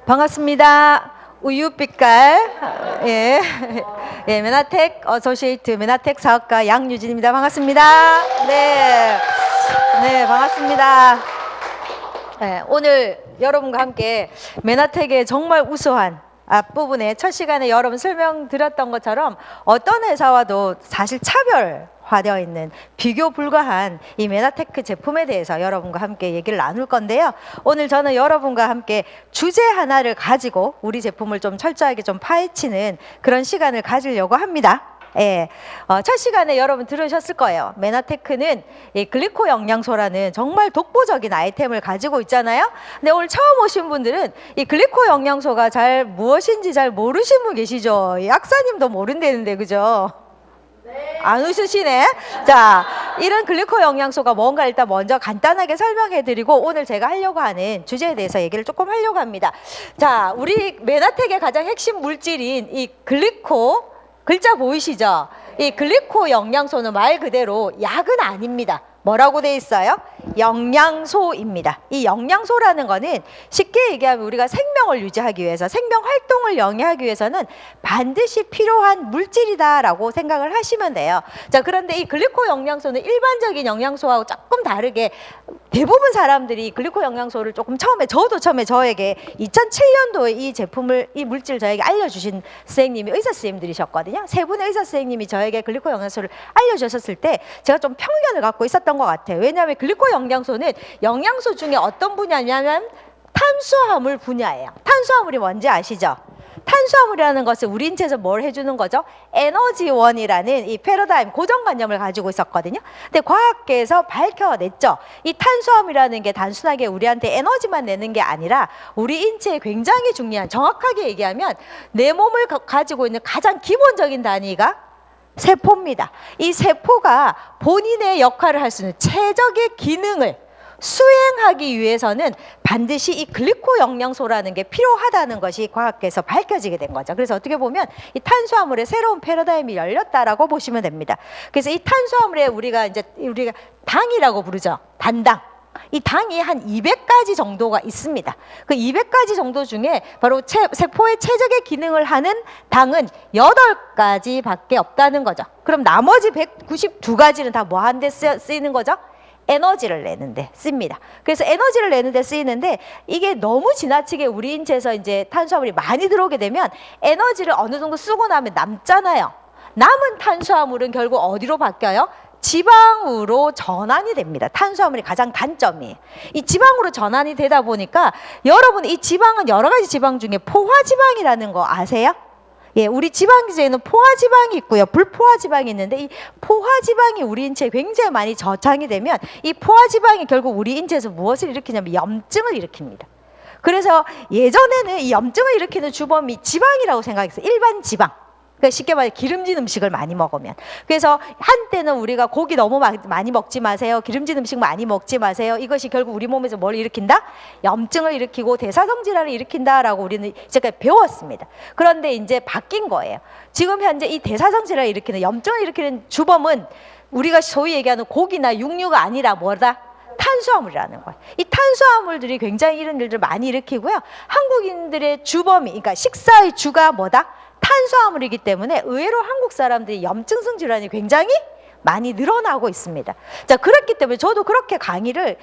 반갑습니다. 우유빛깔 메나텍 어소시에이트 메나텍 사업가 양유진입니다. 반갑습니다. 네, 반갑습니다. 오늘 여러분과 함께 메나텍의 정말 우수한 앞부분에 첫 시간에 여러분 설명드렸던 것처럼 어떤 회사와도 사실 차별화되어 있는 비교 불가한 이 메나테크 제품에 대해서 여러분과 함께 얘기를 나눌 건데요. 오늘 저는 여러분과 함께 주제 하나를 가지고 우리 제품을 좀 철저하게 좀 파헤치는 그런 시간을 가지려고 합니다. 첫 시간에 여러분 들으셨을 거예요. 메나테크는 이 글리코 영양소라는 정말 독보적인 아이템을 가지고 있잖아요. 근데 오늘 처음 오신 분들은 이 글리코 영양소가 잘 무엇인지 잘 모르신 분 계시죠? 약사님도 모른다는데, 그죠? 안 웃으시네. 자, 이런 글리코 영양소가 뭔가 일단 먼저 간단하게 설명해 드리고 오늘 제가 하려고 하는 주제에 대해서 얘기를 조금 하려고 합니다. 자, 우리 메나텍의 가장 핵심 물질인 이 글리코, 글자 보이시죠? 이 글리코 영양소는 말 그대로 약은 아닙니다. 뭐라고 돼 있어요? 영양소입니다. 이 영양소라는 거는 쉽게 얘기하면 우리가 생명을 유지하기 위해서, 생명 활동을 영위하기 위해서는 반드시 필요한 물질이다라고 생각을 하시면 돼요. 자, 그런데 이 글리코 영양소는 일반적인 영양소하고 조금 다르게 대부분 사람들이 글리코 영양소를 조금 저도 처음에 저에게 2007년도에 이 제품을, 이 물질을 저에게 알려주신 선생님이 의사 선생님들이셨거든요. 세 분의 의사 선생님이 저에게 글리코 영양소를 알려주셨을 때 제가 좀 편견을 갖고 있었던 것 같아요. 왜냐하면 글리코 영양소는 영양소 중에 어떤 분야냐면 탄수화물 분야예요. 탄수화물이 뭔지 아시죠? 탄수화물이라는 것은 우리 인체에서 뭘 해주는 거죠? 에너지원이라는 이 패러다임, 고정관념을 가지고 있었거든요. 근데 과학계에서 밝혀냈죠. 이 탄수화물이라는 게 단순하게 우리한테 에너지만 내는 게 아니라 우리 인체에 굉장히 중요한, 정확하게 얘기하면 내 몸을 가지고 있는 가장 기본적인 단위가 세포입니다. 이 세포가 본인의 역할을 할 수 있는 최적의 기능을 수행하기 위해서는 반드시 이 글리코 영양소라는 게 필요하다는 것이 과학계에서 밝혀지게 된 거죠. 그래서 어떻게 보면 이 탄수화물의 새로운 패러다임이 열렸다라고 보시면 됩니다. 그래서 이 탄수화물에 우리가 당이라고 부르죠. 단당. 이 당이 한 200가지 정도가 있습니다. 그 200가지 정도 중에 바로 세포의 최적의 기능을 하는 당은 8가지밖에 없다는 거죠. 그럼 나머지 192가지는 다 뭐 하는 데 쓰이는 거죠? 에너지를 내는데 씁니다. 그래서 에너지를 내는데 쓰이는데 이게 너무 지나치게 우리 인체에서 이제 탄수화물이 많이 들어오게 되면 에너지를 어느 정도 쓰고 나면 남잖아요. 남은 탄수화물은 결국 어디로 바뀌어요? 지방으로 전환이 됩니다. 탄수화물이 가장 단점이에요. 이 지방으로 전환이 되다 보니까 여러분, 이 지방은 여러 가지 지방 중에 포화지방이라는 거 아세요? 우리 지방 기제에는 포화지방이 있고요, 불포화지방이 있는데 이 포화지방이 우리 인체에 굉장히 많이 저장이 되면 이 포화지방이 결국 우리 인체에서 무엇을 일으키냐면 염증을 일으킵니다. 그래서 예전에는 이 염증을 일으키는 주범이 지방이라고 생각했어요. 일반 지방. 그러니까 쉽게 말해 기름진 음식을 많이 먹으면. 그래서 한때는 우리가 고기 너무 많이 먹지 마세요, 기름진 음식 많이 먹지 마세요, 이것이 결국 우리 몸에서 뭘 일으킨다? 염증을 일으키고 대사성 질환을 일으킨다라고 우리는 이제까지 배웠습니다. 그런데 이제 바뀐 거예요. 지금 현재 이 대사성 질환을 일으키는, 염증을 일으키는 주범은 우리가 소위 얘기하는 고기나 육류가 아니라 뭐다? 탄수화물이라는 거예요. 이 탄수화물들이 굉장히 이런 일들을 많이 일으키고요. 한국인들의 주범이, 그러니까 식사의 주가 뭐다? 탄수화물이기 때문에 의외로 한국 사람들이 염증성 질환이 굉장히 많이 늘어나고 있습니다. 자, 그렇기 때문에 저도 그렇게 강의를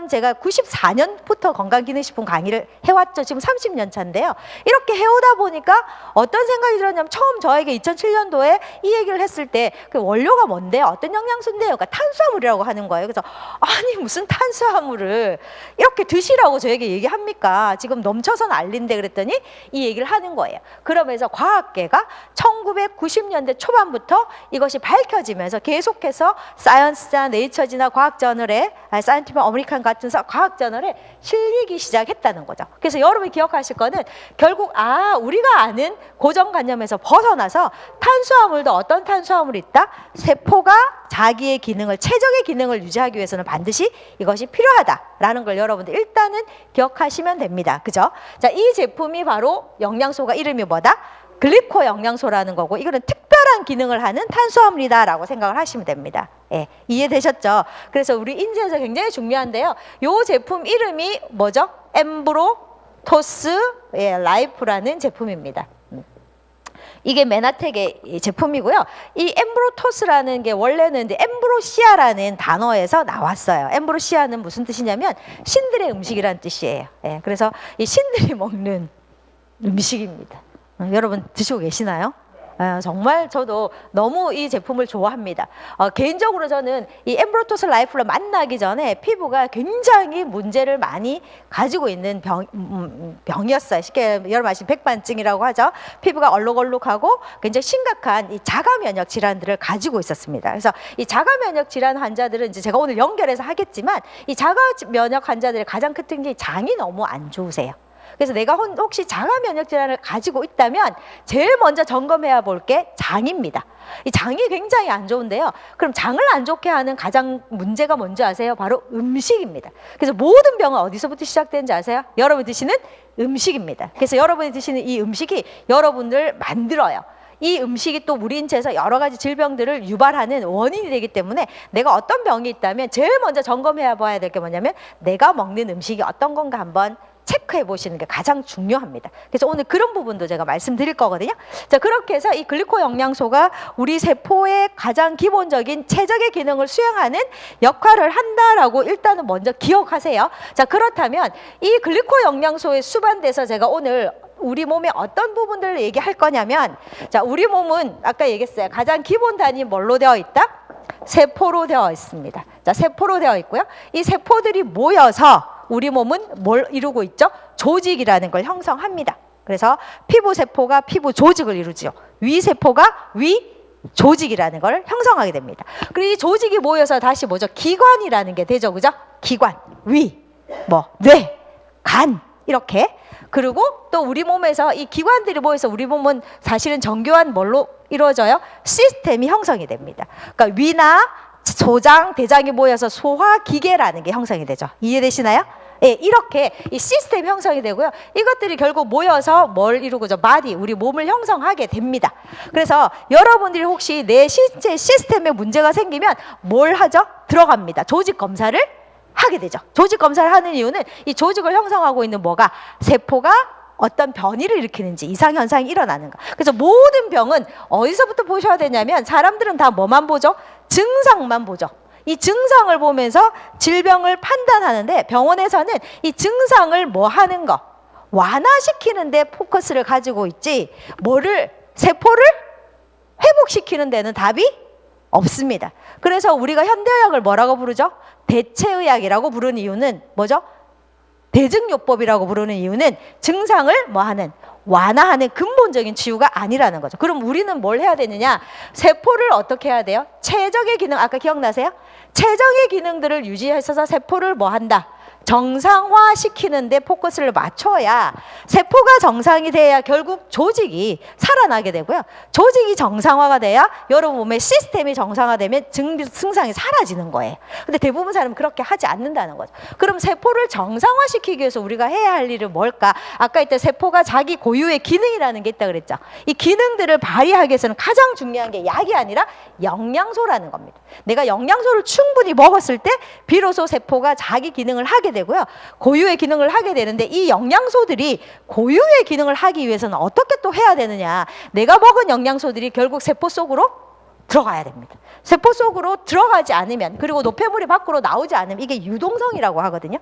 제가 94년부터 건강기능식품 강의를 해왔죠. 지금 30년 차인데요. 이렇게 해오다 보니까 어떤 생각이 들었냐면, 처음 저에게 2007년도에 이 얘기를 했을 때 그 원료가 뭔데요? 어떤 영양소인데요? 그러니까 탄수화물이라고 하는 거예요. 그래서 아니, 무슨 탄수화물을 이렇게 드시라고 저에게 얘기합니까? 지금 넘쳐서 난린데, 그랬더니 이 얘기를 하는 거예요. 그러면서 과학계가 1990년대 초반부터 이것이 밝혀지면서 계속해서 사이언스나 네이처지나 과학저널에, 사이언티픽 어메리칸 같은 과학저널에 실리기 시작했다는 거죠. 그래서 여러분이 기억하실 거는 결국 우리가 아는 고정관념에서 벗어나서 탄수화물도 어떤 탄수화물이 있다? 세포가 자기의 기능을, 최적의 기능을 유지하기 위해서는 반드시 이것이 필요하다라는 걸 여러분들 일단은 기억하시면 됩니다. 그죠? 자, 이 제품이 바로 영양소가 이름이 뭐다? 글리코 영양소라는 거고, 이거는 특별한 기능을 하는 탄수화물이다라고 생각을 하시면 됩니다. 이해되셨죠? 그래서 우리 인체에서 굉장히 중요한데요. 이 제품 이름이 뭐죠? 엠브로 토스 라이프라는 제품입니다. 이게 메나텍의 제품이고요. 이 엠브로토스라는 게 원래는 이제 엠브로시아라는 단어에서 나왔어요. 엠브로시아는 무슨 뜻이냐면 신들의 음식이라는 뜻이에요. 예, 그래서 이 신들이 먹는 음식입니다. 여러분 드시고 계시나요? 정말 저도 너무 이 제품을 좋아합니다. 개인적으로 저는 이 엠브로토스 라이프를 만나기 전에 피부가 굉장히 문제를 많이 가지고 있는 병이었어요. 쉽게 여러분 아시는 백반증이라고 하죠. 피부가 얼룩얼룩하고 굉장히 심각한 이 자가 면역 질환들을 가지고 있었습니다. 그래서 이 자가 면역 질환 환자들은 이제 제가 오늘 연결해서 하겠지만 이 자가 면역 환자들의 가장 큰 특징이 장이 너무 안 좋으세요. 그래서 내가 혹시 자가 면역 질환을 가지고 있다면 제일 먼저 점검해야 볼 게 장입니다. 이 장이 굉장히 안 좋은데요. 그럼 장을 안 좋게 하는 가장 문제가 뭔지 아세요? 바로 음식입니다. 그래서 모든 병은 어디서부터 시작되는지 아세요? 여러분이 드시는 음식입니다. 그래서 여러분이 드시는 이 음식이 여러분을 만들어요. 이 음식이 또 우리 인체에서 여러 가지 질병들을 유발하는 원인이 되기 때문에 내가 어떤 병이 있다면 제일 먼저 점검해야 봐야 될 게 뭐냐면 내가 먹는 음식이 어떤 건가 한번 체크해 보시는 게 가장 중요합니다. 그래서 오늘 그런 부분도 제가 말씀드릴 거거든요. 자, 그렇게 해서 이 글리코 영양소가 우리 세포의 가장 기본적인 최적의 기능을 수행하는 역할을 한다라고 일단은 먼저 기억하세요. 자, 그렇다면 이 글리코 영양소에 수반돼서 제가 오늘 우리 몸의 어떤 부분들을 얘기할 거냐면, 자, 우리 몸은 아까 얘기했어요. 가장 기본 단위 뭘로 되어 있다? 세포로 되어 있습니다. 자, 세포로 되어 있고요. 이 세포들이 모여서 우리 몸은 뭘 이루고 있죠? 조직이라는 걸 형성합니다. 그래서 피부세포가 피부 조직을 이루죠. 위세포가 위 조직이라는 걸 형성하게 됩니다. 그리고 이 조직이 모여서 다시 뭐죠? 기관이라는 게 되죠. 그죠? 기관, 위, 뇌, 간 이렇게. 그리고 또 우리 몸에서 이 기관들이 모여서 우리 몸은 사실은 정교한 뭘로 이루어져요? 시스템이 형성이 됩니다. 그러니까 위나 소장, 대장이 모여서 소화기계라는 게 형성이 되죠. 이해되시나요? 예, 이렇게 이 시스템이 형성이 되고요. 이것들이 결국 모여서 뭘 이루고죠? 바디, 우리 몸을 형성하게 됩니다. 그래서 여러분들이 혹시 내 신체 시스템에 문제가 생기면 뭘 하죠? 들어갑니다. 조직 검사를 하게 되죠. 조직 검사를 하는 이유는 이 조직을 형성하고 있는 뭐가? 세포가 어떤 변이를 일으키는지 이상현상이 일어나는 거. 그래서 모든 병은 어디서부터 보셔야 되냐면 사람들은 다 뭐만 보죠? 증상만 보죠. 이 증상을 보면서 질병을 판단하는데 병원에서는 이 증상을 뭐 하는 거? 완화시키는 데 포커스를 가지고 있지 세포를 회복시키는 데는 답이 없습니다. 그래서 우리가 현대의학을 뭐라고 부르죠? 대체의학이라고 부르는 이유는 뭐죠? 대증요법이라고 부르는 이유는 증상을 완화하는 근본적인 치유가 아니라는 거죠. 그럼 우리는 뭘 해야 되느냐? 세포를 어떻게 해야 돼요? 최적의 기능, 아까 기억나세요? 최적의 기능들을 유지해서 세포를 한다? 정상화시키는 데 포커스를 맞춰야 세포가 정상이 돼야 결국 조직이 살아나게 되고요. 조직이 정상화가 돼야 여러분 몸의 시스템이 정상화되면 증상이 사라지는 거예요. 근데 대부분 사람은 그렇게 하지 않는다는 거죠. 그럼 세포를 정상화시키기 위해서 우리가 해야 할 일은 뭘까? 아까 이때 세포가 자기 고유의 기능이라는 게 있다고 그랬죠. 이 기능들을 발휘하기 위해서는 가장 중요한 게 약이 아니라 영양소라는 겁니다. 내가 영양소를 충분히 먹었을 때 비로소 세포가 자기 기능을 하게 되고요. 고유의 기능을 하게 되는데 이 영양소들이 고유의 기능을 하기 위해서는 어떻게 또 해야 되느냐? 내가 먹은 영양소들이 결국 세포 속으로 들어가야 됩니다. 세포 속으로 들어가지 않으면, 그리고 노폐물이 밖으로 나오지 않으면, 이게 유동성이라고 하거든요.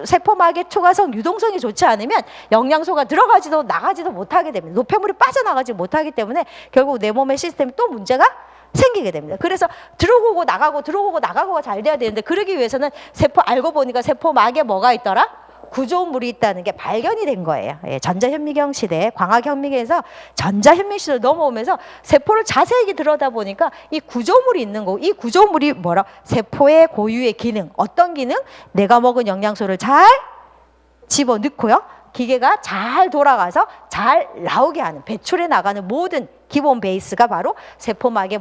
세포막의 초과성 유동성이 좋지 않으면 영양소가 들어가지도 나가지도 못하게 됩니다. 노폐물이 빠져나가지 못하기 때문에 결국 내 몸의 시스템이 또 문제가 생기게 됩니다. 그래서 들어오고 나가고가 잘 돼야 되는데, 그러기 위해서는 알고 보니까 세포막에 뭐가 있더라? 구조물이 있다는 게 발견이 된 거예요. 예, 전자현미경 시대, 광학현미경에서 전자현미시대로 넘어오면서 세포를 자세히 들여다보니까 이 구조물이 있는 거고, 이 구조물이 세포의 고유의 기능, 어떤 기능? 내가 먹은 영양소를 잘 집어넣고요. 기계가 잘 돌아가서 잘 나오게 하는, 배출해 나가는 모든 기본 베이스가 바로 세포막의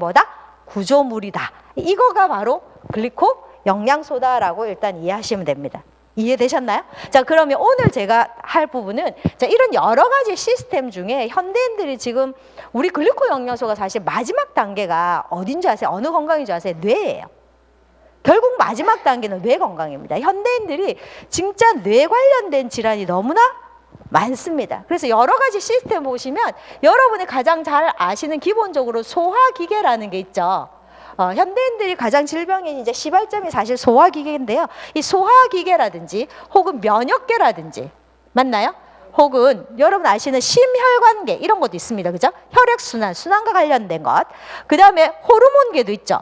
구조물이다. 이거가 바로 글리코 영양소다라고 일단 이해하시면 됩니다. 이해되셨나요? 자, 그러면 오늘 제가 할 부분은, 자, 이런 여러 가지 시스템 중에 현대인들이 지금 우리 글리코 영양소가 사실 마지막 단계가 어딘지 아세요? 어느 건강인 줄 아세요? 뇌예요. 결국 마지막 단계는 뇌 건강입니다. 현대인들이 진짜 뇌 관련된 질환이 너무나 많습니다. 그래서 여러 가지 시스템 보시면 여러분이 가장 잘 아시는 기본적으로 소화기계라는 게 있죠. 현대인들이 가장 질병인 이제 시발점이 사실 소화기계인데요. 이 소화기계라든지 혹은 면역계라든지 맞나요? 혹은 여러분 아시는 심혈관계 이런 것도 있습니다. 그죠? 혈액순환, 순환과 관련된 것. 그 다음에 호르몬계도 있죠.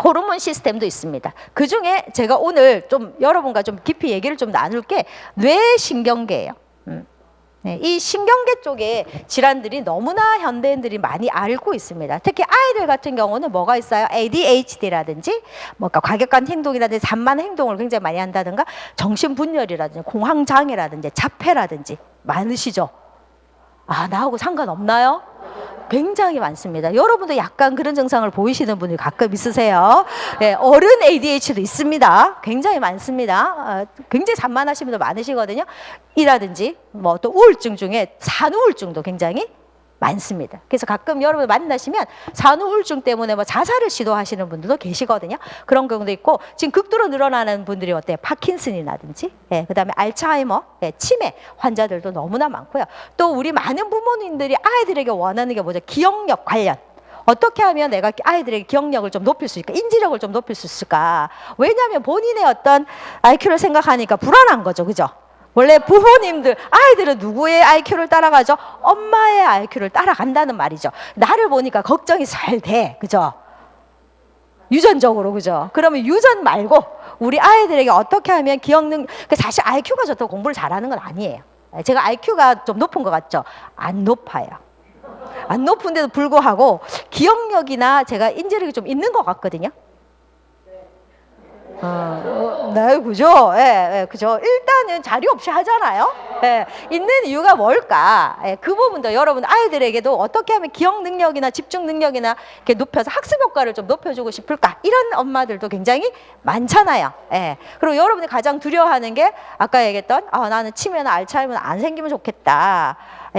호르몬 시스템도 있습니다. 그 중에 제가 오늘 좀 여러분과 좀 깊이 얘기를 좀 나눌 게 뇌신경계예요. 네, 이 신경계 쪽에 질환들이 너무나 현대인들이 많이 앓고 있습니다. 특히 아이들 같은 경우는 뭐가 있어요? ADHD라든지 뭔가 과격한 행동이라든지 산만한 행동을 굉장히 많이 한다든가 정신분열이라든지 공황장애라든지 자폐라든지 많으시죠? 아, 나하고 상관없나요? 굉장히 많습니다. 여러분도 약간 그런 증상을 보이시는 분이 가끔 있으세요. 네, 어른 ADHD도 있습니다. 굉장히 많습니다. 굉장히 산만하신 분도 많으시거든요. 이라든지 뭐 또 우울증 중에 산후우울증도 굉장히 많습니다. 그래서 가끔 여러분 만나시면 산후우울증 때문에 뭐 자살을 시도하시는 분들도 계시거든요. 그런 경우도 있고 지금 극도로 늘어나는 분들이 어때요? 파킨슨이라든지 그다음에 알츠하이머, 치매 환자들도 너무나 많고요. 또 우리 많은 부모님들이 아이들에게 원하는 게 뭐죠? 기억력 관련. 어떻게 하면 내가 아이들에게 기억력을 좀 높일 수 있을까? 인지력을 좀 높일 수 있을까? 왜냐하면 본인의 어떤 IQ를 생각하니까 불안한 거죠. 그죠? 원래 부모님들, 아이들은 누구의 IQ를 따라가죠? 엄마의 IQ를 따라간다는 말이죠. 나를 보니까 걱정이 잘 돼. 그죠? 유전적으로, 그죠? 그러면 유전 말고 우리 아이들에게 어떻게 하면 사실 IQ가 좋다고 공부를 잘하는 건 아니에요. 제가 IQ가 좀 높은 것 같죠? 안 높아요. 안 높은데도 불구하고 기억력이나 제가 인지력이 좀 있는 것 같거든요. 네, 그죠? 그죠? 일단은 자리 없이 하잖아요. 있는 이유가 뭘까? 그 부분도 여러분 아이들에게도 어떻게 하면 기억 능력이나 집중 능력이나 이렇게 높여서 학습 효과를 좀 높여주고 싶을까? 이런 엄마들도 굉장히 많잖아요. 그리고 여러분이 가장 두려워하는 게 아까 얘기했던 나는 치매나 알츠하이머는 안 생기면 좋겠다.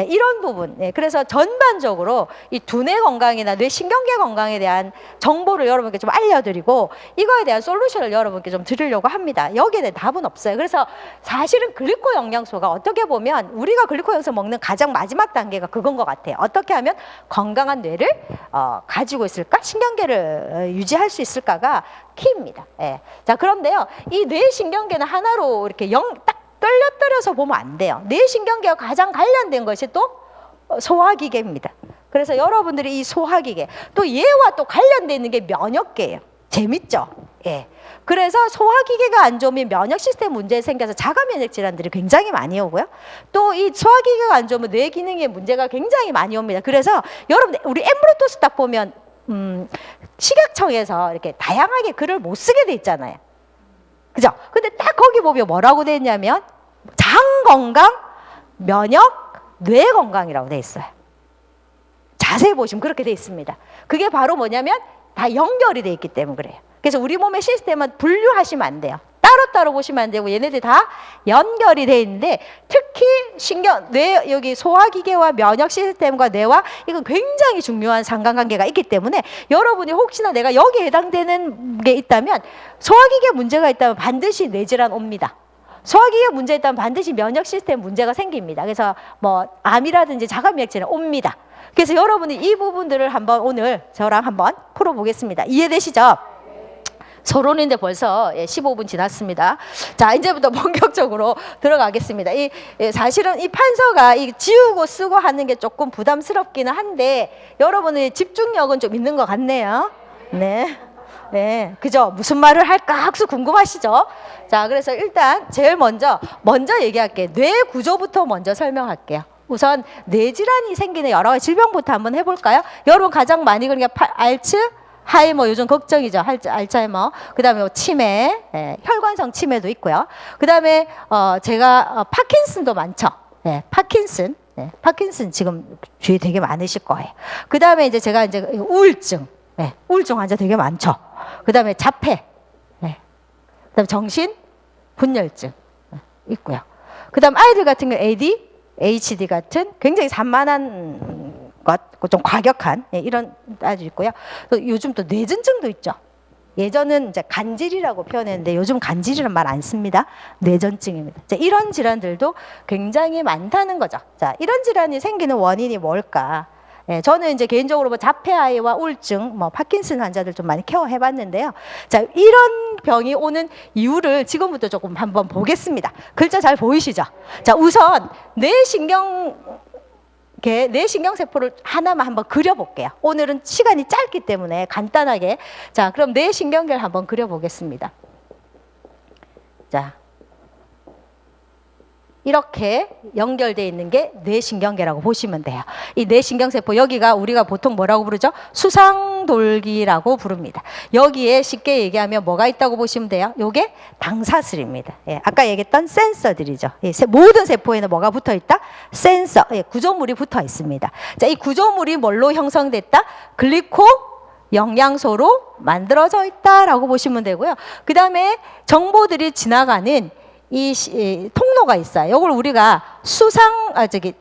이런 부분. 그래서 전반적으로 이 두뇌 건강이나 뇌신경계 건강에 대한 정보를 여러분께 좀 알려드리고 이거에 대한 솔루션을 여러분께 좀 드리려고 합니다. 여기에 대한 답은 없어요. 그래서 사실은 글리코 영양소가 어떻게 보면 우리가 글리코 영양소 먹는 가장 마지막 단계가 그건 것 같아요. 어떻게 하면 건강한 뇌를 가지고 있을까? 신경계를 유지할 수 있을까가 키입니다. 자, 그런데요. 이 뇌신경계는 하나로 이렇게 딱 떨려서 보면 안 돼요. 뇌신경계와 가장 관련된 것이 또 소화기계입니다. 그래서 여러분들이 이 소화기계 또 얘와 또 관련되어 있는 게 면역계예요. 재밌죠? 그래서 소화기계가 안 좋으면 면역 시스템 문제 생겨서 자가 면역 질환들이 굉장히 많이 오고요. 또 이 소화기계가 안 좋으면 뇌 기능에 문제가 굉장히 많이 옵니다. 그래서 여러분 우리 엠브로토스 딱 보면 식약청에서 이렇게 다양하게 글을 못 쓰게 돼 있잖아요. 그죠? 근데 딱 거기 보면 뭐라고 돼 있냐면 장 건강, 면역, 뇌 건강이라고 돼 있어요. 자세히 보시면 그렇게 돼 있습니다. 그게 바로 뭐냐면 다 연결이 돼 있기 때문에 그래요. 그래서 우리 몸의 시스템은 분류하시면 안 돼요. 따로따로 보시면 안 되고 얘네들이 다 연결이 돼 있는데 특히 뇌 여기 소화기계와 면역 시스템과 뇌와 이건 굉장히 중요한 상관관계가 있기 때문에 여러분이 혹시나 내가 여기에 해당되는 게 있다면 소화기계 문제가 있다면 반드시 뇌질환 옵니다. 소화기계 문제 있다면 반드시 면역 시스템 문제가 생깁니다. 그래서 뭐 암이라든지 자가면역질환 옵니다. 그래서 여러분이 이 부분들을 한번 오늘 저랑 한번 풀어보겠습니다. 이해되시죠? 서론인데 벌써 15분 지났습니다. 자, 이제부터 본격적으로 들어가겠습니다. 사실은 이 판서가 지우고 쓰고 하는 게 조금 부담스럽기는 한데 여러분의 집중력은 좀 있는 것 같네요. 네, 그죠? 무슨 말을 할까 학수 궁금하시죠? 자, 그래서 일단 제일 먼저 얘기할게요. 뇌 구조부터 먼저 설명할게요. 우선 뇌질환이 생기는 여러 가지 질병부터 한번 해볼까요? 여러분 가장 많이 그러니까 알츠하이머 요즘 걱정이죠. 알츠하이머. 그다음에 치매, 혈관성 치매도 있고요. 그다음에 제가 파킨슨도 많죠. 파킨슨. 파킨슨 지금 주위에 되게 많으실 거예요. 그다음에 이제 제가 이제 우울증. 우울증 환자 되게 많죠. 그다음에 자폐. 그다음에 정신 분열증 있고요. 그다음 아이들 같은 경우 ADHD 같은 굉장히 산만한 것, 좀 과격한 이런 아주 있고요. 또 요즘 또 뇌전증도 있죠. 예전은 이제 간질이라고 표현했는데 요즘 간질이란 말 안 씁니다. 뇌전증입니다. 자, 이런 질환들도 굉장히 많다는 거죠. 자, 이런 질환이 생기는 원인이 뭘까? 예, 저는 이제 개인적으로 뭐 자폐아이와 우울증, 뭐 파킨슨 환자들 좀 많이 케어해봤는데요. 자, 이런 병이 오는 이유를 지금부터 조금 한번 보겠습니다. 글자 잘 보이시죠? 자, 우선 뇌신경세포를 하나만 한번 그려볼게요. 오늘은 시간이 짧기 때문에 간단하게. 자, 그럼 뇌신경계를 한번 그려보겠습니다. 자, 이렇게 연결되어 있는 게 뇌신경계라고 보시면 돼요. 이 뇌신경세포, 여기가 우리가 보통 뭐라고 부르죠? 수상돌기라고 부릅니다. 여기에 쉽게 얘기하면 뭐가 있다고 보시면 돼요? 요게 당사슬입니다. 예, 아까 얘기했던 센서들이죠. 예, 모든 세포에는 뭐가 붙어 있다? 센서, 예, 구조물이 붙어 있습니다. 자, 이 구조물이 뭘로 형성됐다? 글리코 영양소로 만들어져 있다라고 보시면 되고요. 그 다음에 정보들이 지나가는 이 통로가 있어요. 이걸 우리가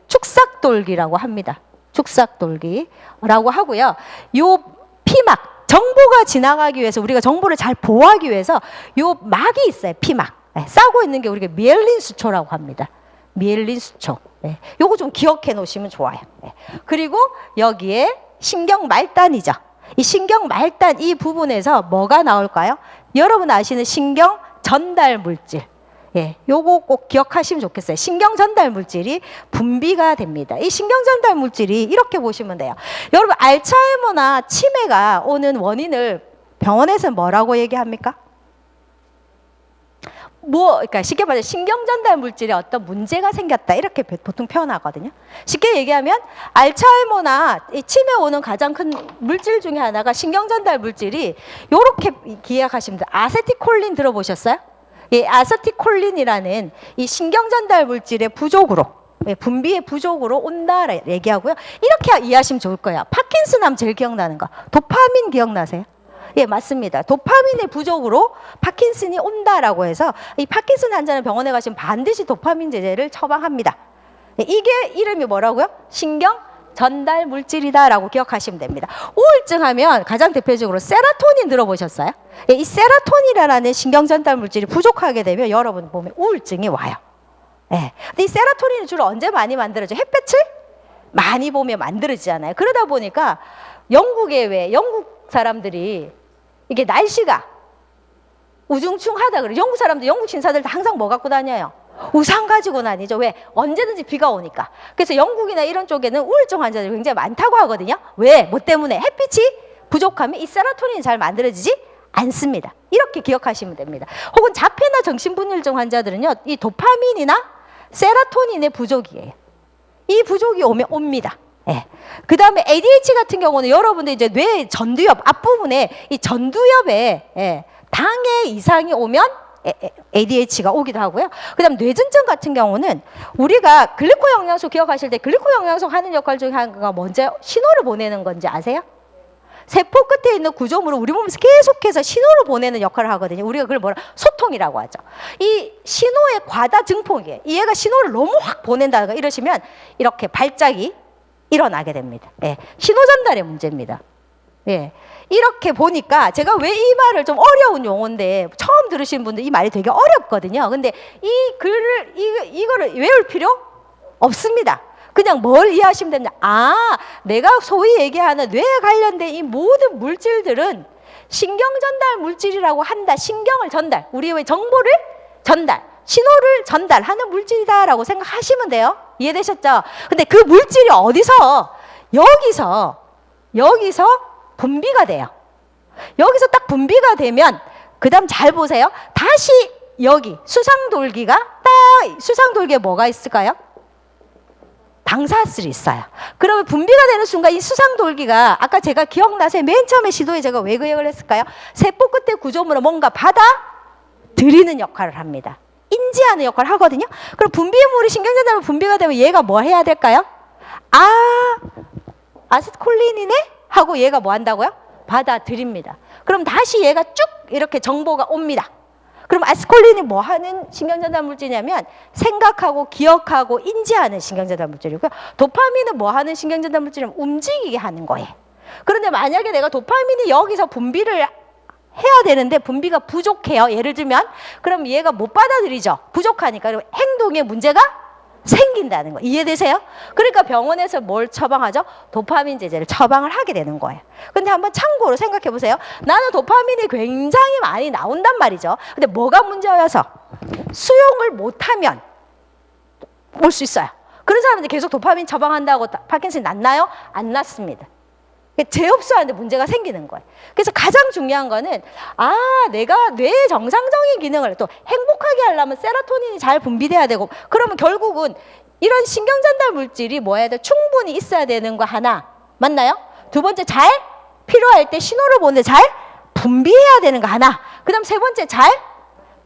축삭돌기라고 합니다. 축삭돌기라고 하고요. 요 피막, 정보가 지나가기 위해서, 우리가 정보를 잘 보호하기 위해서 요 막이 있어요. 피막. 네, 싸고 있는 게 우리가 미엘린 수초라고 합니다. 미엘린 수초. 네, 요거 좀 기억해 놓으시면 좋아요. 네. 그리고 여기에 신경말단이죠. 이 신경말단 이 부분에서 뭐가 나올까요? 여러분 아시는 신경 전달 물질. 예, 요거 꼭 기억하시면 좋겠어요. 신경 전달 물질이 분비가 됩니다. 이 신경 전달 물질이 이렇게 보시면 돼요. 여러분, 알츠하이머나 치매가 오는 원인을 병원에서 뭐라고 얘기합니까? 그러니까 쉽게 말해 신경 전달 물질에 어떤 문제가 생겼다 이렇게 보통 표현하거든요. 쉽게 얘기하면 알츠하이머나 이 치매 오는 가장 큰 물질 중에 하나가 신경 전달 물질이 요렇게 기억하시면 돼요. 아세틸콜린 들어보셨어요? 이 아세틸콜린이라는 이 신경 전달 물질의 부족으로, 분비의 부족으로 온다 얘기하고요. 이렇게 이해하시면 좋을 거예요. 파킨슨 하면 제일 기억나는 거 도파민 기억나세요? 예, 맞습니다. 도파민의 부족으로 파킨슨이 온다라고 해서 이 파킨슨 환자는 병원에 가시면 반드시 도파민 제제를 처방합니다. 이게 이름이 뭐라고요? 신경 전달 물질이다라고 기억하시면 됩니다. 우울증 하면 가장 대표적으로 세라토닌 들어보셨어요? 이 세라토닌이라는 신경 전달 물질이 부족하게 되면 여러분 보면 우울증이 와요. 예. 근데 이 세라토닌이 주로 언제 많이 만들어져요? 햇볕을 많이 보면 만들어지잖아요. 그러다 보니까 영국 사람들이 이게 날씨가 우중충하다 그래. 영국 사람들, 영국 신사들 다 항상 뭐 갖고 다녀요? 우산 가지고 다니죠. 왜? 언제든지 비가 오니까. 그래서 영국이나 이런 쪽에는 우울증 환자들이 굉장히 많다고 하거든요. 왜? 뭐 때문에? 햇빛이 부족하면 이 세로토닌이 잘 만들어지지 않습니다. 이렇게 기억하시면 됩니다. 혹은 자폐나 정신분열증 환자들은요, 이 도파민이나 세로토닌의 부족이에요. 이 부족이 오면 옵니다. 예. 그 다음에 ADH 같은 경우는 여러분들 이제 뇌 전두엽 앞부분에 이 전두엽에 당의 이상이 오면 ADH가 오기도 하고요. 그 다음 뇌전증 같은 경우는 우리가 글리코 영양소 기억하실 때 글리코 영양소 하는 역할 중에 하나가 먼저 신호를 보내는 건지 아세요? 세포 끝에 있는 구조물을 우리 몸에서 계속해서 신호를 보내는 역할을 하거든요. 우리가 그걸 소통이라고 하죠. 이 신호의 과다 증폭이에요. 얘가 신호를 너무 확 보낸다든가 이러시면 이렇게 발작이 일어나게 됩니다. 예. 신호 전달의 문제입니다. 예. 이렇게 보니까 제가 왜 이 말을 좀 어려운 용어인데 처음 들으시는 분들 이 말이 되게 어렵거든요. 근데 이 글을 이거를 외울 필요 없습니다. 그냥 뭘 이해하시면 됩니다. 내가 소위 얘기하는 뇌에 관련된 이 모든 물질들은 신경 전달 물질이라고 한다. 신경을 전달, 우리의 정보를 전달, 신호를 전달하는 물질이다라고 생각하시면 돼요. 이해되셨죠? 근데 그 물질이 어디서 여기서 분비가 돼요. 여기서 딱 분비가 되면 그 다음 잘 보세요. 다시 여기 수상돌기가 수상돌기에 뭐가 있을까요? 당사슬이 있어요. 그러면 분비가 되는 순간 이 수상돌기가 아까 제가 기억나세요? 맨 처음에 시도에 제가 왜 그 역을 했을까요? 세포 끝에 구조물을 뭔가 받아들이는 역할을 합니다. 인지하는 역할을 하거든요. 그럼 분비물이 신경전달로 분비가 되면 얘가 뭐 해야 될까요? 아세틸콜린이네? 하고 얘가 뭐 한다고요? 받아들입니다. 그럼 다시 얘가 쭉 이렇게 정보가 옵니다. 그럼 아세틸콜린이 뭐 하는 신경전달 물질이냐면 생각하고 기억하고 인지하는 신경전달 물질이고요. 도파민은 뭐 하는 신경전달 물질이냐면 움직이게 하는 거예요. 그런데 만약에 내가 도파민이 여기서 분비를 해야 되는데 분비가 부족해요. 예를 들면 그럼 얘가 못 받아들이죠. 부족하니까. 그럼 행동에 문제가 생긴다는 거 이해되세요? 그러니까 병원에서 뭘 처방하죠? 도파민 제제를 처방을 하게 되는 거예요. 근데 한번 참고로 생각해 보세요. 나는 도파민이 굉장히 많이 나온단 말이죠. 근데 뭐가 문제여서 수용을 못하면 올 수 있어요. 그런 사람들이 계속 도파민 처방한다고 파킨슨이 낫나요? 안 낫습니다. 재흡수하는데 문제가 생기는 거예요. 그래서 가장 중요한 거는 내가 뇌의 정상적인 기능을 또 행복하게 하려면 세로토닌이 잘 분비돼야 되고 그러면 결국은 이런 신경전달 물질이 뭐 해야 돼? 충분히 있어야 되는 거 하나 맞나요? 두 번째 잘 필요할 때 신호를 보는데 잘 분비해야 되는 거 하나 그 다음 세 번째 잘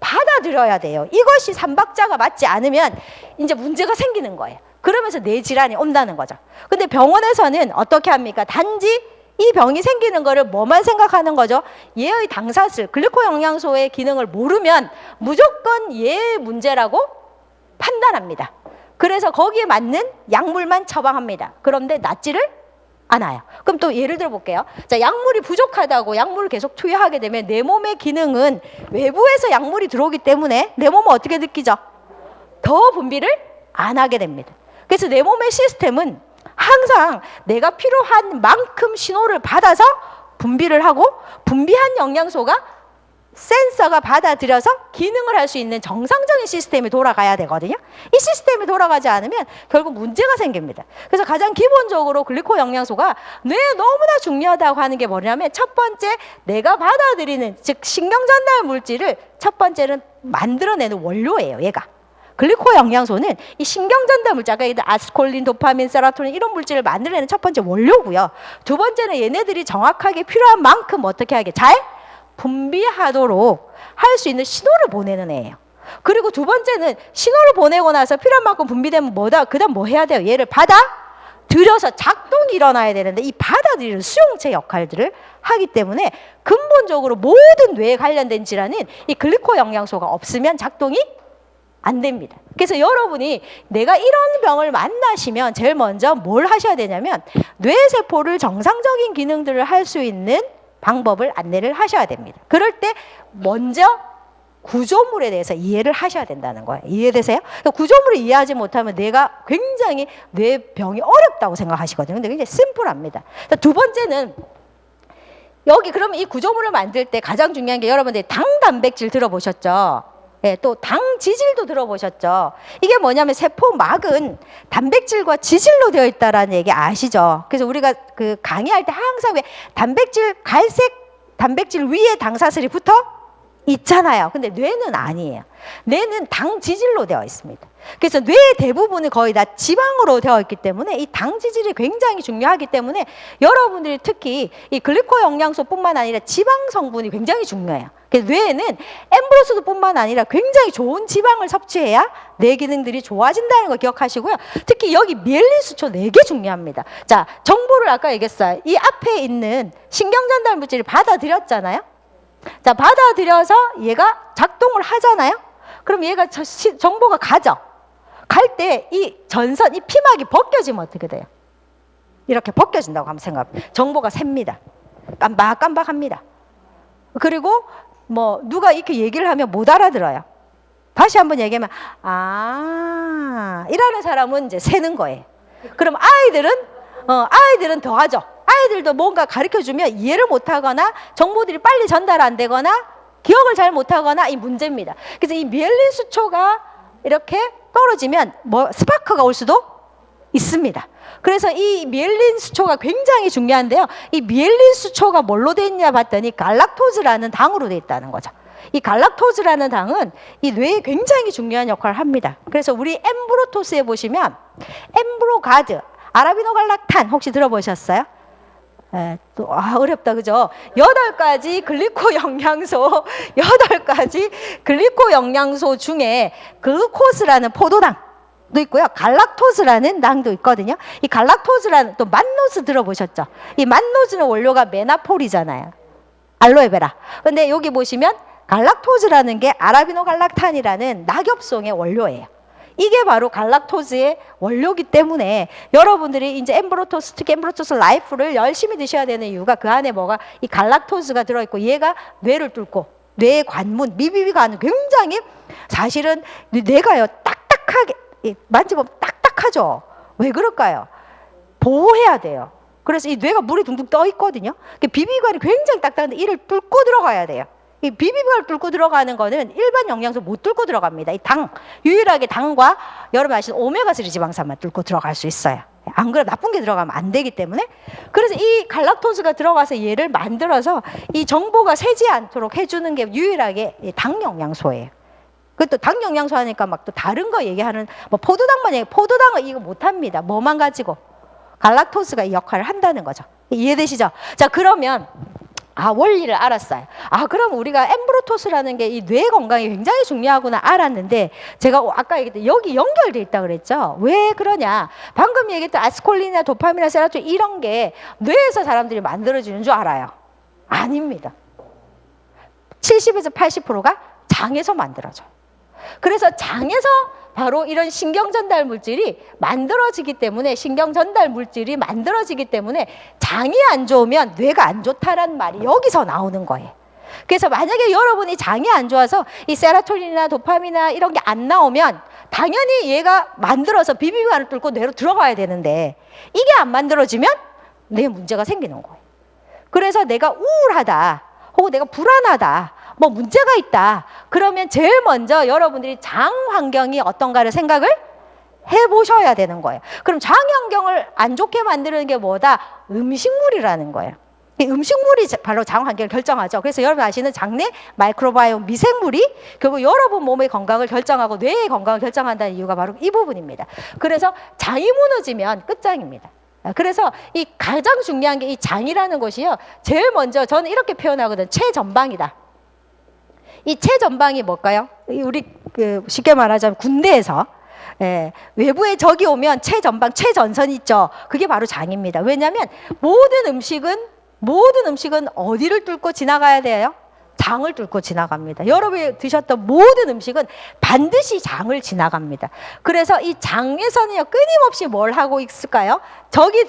받아들여야 돼요. 이것이 삼박자가 맞지 않으면 이제 문제가 생기는 거예요. 그러면서 뇌 질환이 온다는 거죠. 근데 병원에서는 어떻게 합니까? 단지 이 병이 생기는 거를 뭐만 생각하는 거죠? 얘의 당사슬, 글리코 영양소의 기능을 모르면 무조건 얘의 문제라고 판단합니다. 그래서 거기에 맞는 약물만 처방합니다. 그런데 낫지를 않아요. 그럼 또 예를 들어 볼게요. 자, 약물이 부족하다고 약물을 계속 투여하게 되면 내 몸의 기능은 외부에서 약물이 들어오기 때문에 내 몸은 어떻게 느끼죠? 더 분비를 안 하게 됩니다. 그래서 내 몸의 시스템은 항상 내가 필요한 만큼 신호를 받아서 분비를 하고 분비한 영양소가 센서가 받아들여서 기능을 할 수 있는 정상적인 시스템이 돌아가야 되거든요. 이 시스템이 돌아가지 않으면 결국 문제가 생깁니다. 그래서 가장 기본적으로 글리코 영양소가 뇌에 너무나 중요하다고 하는 게 뭐냐면 첫 번째 내가 받아들이는 즉 신경전달 물질을 첫 번째는 만들어내는 원료예요. 얘가. 글리코 영양소는 이 신경전달 물질, 아까 아스콜린, 도파민, 세로토닌 이런 물질을 만들어내는 첫 번째 원료고요. 두 번째는 얘네들이 정확하게 필요한 만큼 어떻게 하게 잘 분비하도록 할 수 있는 신호를 보내는 애예요. 그리고 두 번째는 신호를 보내고 나서 필요한 만큼 분비되면 뭐다? 그 다음 뭐 해야 돼요? 얘를 받아들여서 작동이 일어나야 되는데 이 받아들이는 수용체 역할들을 하기 때문에 근본적으로 모든 뇌에 관련된 질환은 이 글리코 영양소가 없으면 작동이 안 됩니다. 그래서 여러분이 내가 이런 병을 만나시면 제일 먼저 뭘 하셔야 되냐면 뇌세포를 정상적인 기능들을 할 수 있는 방법을 안내를 하셔야 됩니다. 그럴 때 먼저 구조물에 대해서 이해를 하셔야 된다는 거예요. 이해되세요? 구조물을 이해하지 못하면 내가 굉장히 뇌병이 어렵다고 생각하시거든요. 근데 굉장히 심플합니다. 두 번째는 여기 그러면 이 구조물을 만들 때 가장 중요한 게 여러분들이 당 단백질 들어보셨죠? 네, 또 당 지질도 들어보셨죠? 이게 뭐냐면 세포막은 단백질과 지질로 되어 있다라는 얘기 아시죠? 그래서 우리가 그 강의할 때 항상 왜 단백질, 갈색 단백질 위에 당사슬이 붙어 있잖아요. 근데 뇌는 아니에요. 뇌는 당 지질로 되어 있습니다. 그래서 뇌의 대부분이 거의 다 지방으로 되어 있기 때문에 이 당 지질이 굉장히 중요하기 때문에 여러분들이 특히 이 글리코 영양소뿐만 아니라 지방 성분이 굉장히 중요해요. 그래서 뇌에는 엠브로스뿐만 아니라 굉장히 좋은 지방을 섭취해야 뇌 기능들이 좋아진다는 거 기억하시고요. 특히 여기 미엘린 수초 4개 중요합니다. 자, 정보를 아까 얘기했어요. 이 앞에 있는 신경전달 물질을 받아들였잖아요. 자, 받아들여서 얘가 작동을 하잖아요. 그럼 얘가 정보가 가죠. 갈 때 이 전선, 이 피막이 벗겨지면 어떻게 돼요? 이렇게 벗겨진다고 한번 생각해요. 정보가 셉니다. 깜박깜박합니다. 그리고 뭐 누가 이렇게 얘기를 하면 못 알아들어요. 다시 한번 얘기하면 이라는 사람은 이제 새는 거예요. 그럼 아이들은 더 하죠. 아이들도 뭔가 가르쳐주면 이해를 못하거나 정보들이 빨리 전달 안 되거나 기억을 잘 못하거나 이 문제입니다. 그래서 이 미엘린 수초가 이렇게 떨어지면 뭐 스파크가 올 수도 있습니다. 그래서 이 미엘린 수초가 굉장히 중요한데요. 이 미엘린 수초가 뭘로 돼 있냐 봤더니 갈락토즈라는 당으로 돼 있다는 거죠. 이 갈락토즈라는 당은 이 뇌에 굉장히 중요한 역할을 합니다. 그래서 우리 엠브로토스에 보시면 엠브로가드, 아라비노갈락탄 혹시 들어보셨어요? 또 어렵다 그죠? 8가지 글리코 영양소 8가지 글리코 영양소 중에 글루코스라는 포도당도 있고요. 갈락토스라는 당도 있거든요. 이 갈락토스라는 또 만노스 들어보셨죠? 이 만노스는 원료가 메나폴이잖아요. 알로에베라. 근데 여기 보시면 갈락토스라는 게 아라비노갈락탄이라는 낙엽송의 원료예요. 이게 바로 갈락토즈의 원료이기 때문에 여러분들이 이제 엠브로토스, 특히 엠브로토스 라이프를 열심히 드셔야 되는 이유가 그 안에 뭐가 이 갈락토즈가 들어있고 얘가 뇌를 뚫고 뇌의 관문, 미비비관은 굉장히 사실은 뇌가요 딱딱하게 만져보면 딱딱하죠. 왜 그럴까요? 보호해야 돼요. 그래서 이 뇌가 물이 둥둥 떠 있거든요. 비비관이 굉장히 딱딱한데 이를 뚫고 들어가야 돼요. 이 비비관을 뚫고 들어가는 거는 일반 영양소 못 뚫고 들어갑니다. 이 당, 유일하게 당과 여러분 아시는 오메가3 지방산만 뚫고 들어갈 수 있어요. 안 그러면 나쁜 게 들어가면 안 되기 때문에. 그래서 이 갈락토즈가 들어가서 얘를 만들어서 이 정보가 새지 않도록 해주는 게 유일하게 당 영양소예요. 그것도 당 영양소 하니까 막 또 다른 거 얘기하는 뭐 포도당만 얘기, 포도당은 이거 못합니다. 뭐만 가지고 갈락토즈가 이 역할을 한다는 거죠. 이해되시죠? 자, 그러면 원리를 알았어요. 그럼 우리가 엠브로토스라는 게 이 뇌 건강이 굉장히 중요하구나 알았는데 제가 아까 얘기했던 여기 연결돼 있다 그랬죠. 왜 그러냐? 방금 얘기했던 아스콜린이나 도파민이나 세로토닌 이런 게 뇌에서 사람들이 만들어지는 줄 알아요. 아닙니다. 70에서 80%가 장에서 만들어져요. 그래서 장에서 바로 이런 신경전달 물질이 만들어지기 때문에 신경전달 물질이 만들어지기 때문에 장이 안 좋으면 뇌가 안 좋다라는 말이 여기서 나오는 거예요. 그래서 만약에 여러분이 장이 안 좋아서 이 세로토닌이나 도파민이나 이런 게 안 나오면 당연히 얘가 만들어서 비비관을 뚫고 뇌로 들어가야 되는데 이게 안 만들어지면 뇌에 문제가 생기는 거예요. 그래서 내가 우울하다 혹은 내가 불안하다 뭐 문제가 있다. 그러면 제일 먼저 여러분들이 장 환경이 어떤가를 생각을 해보셔야 되는 거예요. 그럼 장 환경을 안 좋게 만드는 게 뭐다? 음식물이라는 거예요. 이 음식물이 바로 장 환경을 결정하죠. 그래서 여러분 아시는 장내 마이크로바이옴 미생물이 결국 여러분 몸의 건강을 결정하고 뇌의 건강을 결정한다는 이유가 바로 이 부분입니다. 그래서 장이 무너지면 끝장입니다. 그래서 이 가장 중요한 게 이 장이라는 것이요. 제일 먼저 저는 이렇게 표현하거든요. 최전방이다. 이 최전방이 뭘까요? 우리 쉽게 말하자면 군대에서 외부에 적이 오면 최전방, 최전선 있죠. 그게 바로 장입니다. 왜냐하면 모든 음식은 어디를 뚫고 지나가야 돼요? 장을 뚫고 지나갑니다. 여러분이 드셨던 모든 음식은 반드시 장을 지나갑니다. 그래서 이 장에서는요 끊임없이 뭘 하고 있을까요? 적이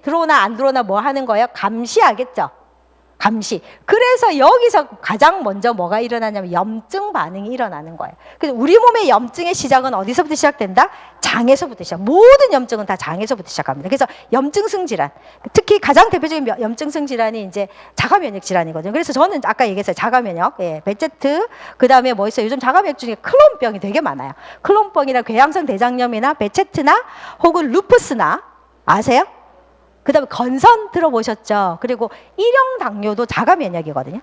들어오나 안 들어오나 뭐 하는 거예요? 감시하겠죠. 감시. 그래서 여기서 가장 먼저 뭐가 일어나냐면 염증 반응이 일어나는 거예요. 그래서 우리 몸의 염증의 시작은 어디서부터 시작된다? 장에서부터 시작. 모든 염증은 다 장에서부터 시작합니다. 그래서 염증성 질환, 특히 가장 대표적인 염증성 질환이 이제 자가면역 질환이거든요. 그래서 저는 아까 얘기했어요. 자가면역, 베제트, 그 다음에 뭐 있어요? 요즘 자가면역 중에 클론병이 되게 많아요. 클론병이나 궤양성 대장염이나 베체트나 혹은 루푸스나 아세요? 그 다음에 건선 들어보셨죠? 그리고 일형 당뇨도 자가 면역이거든요.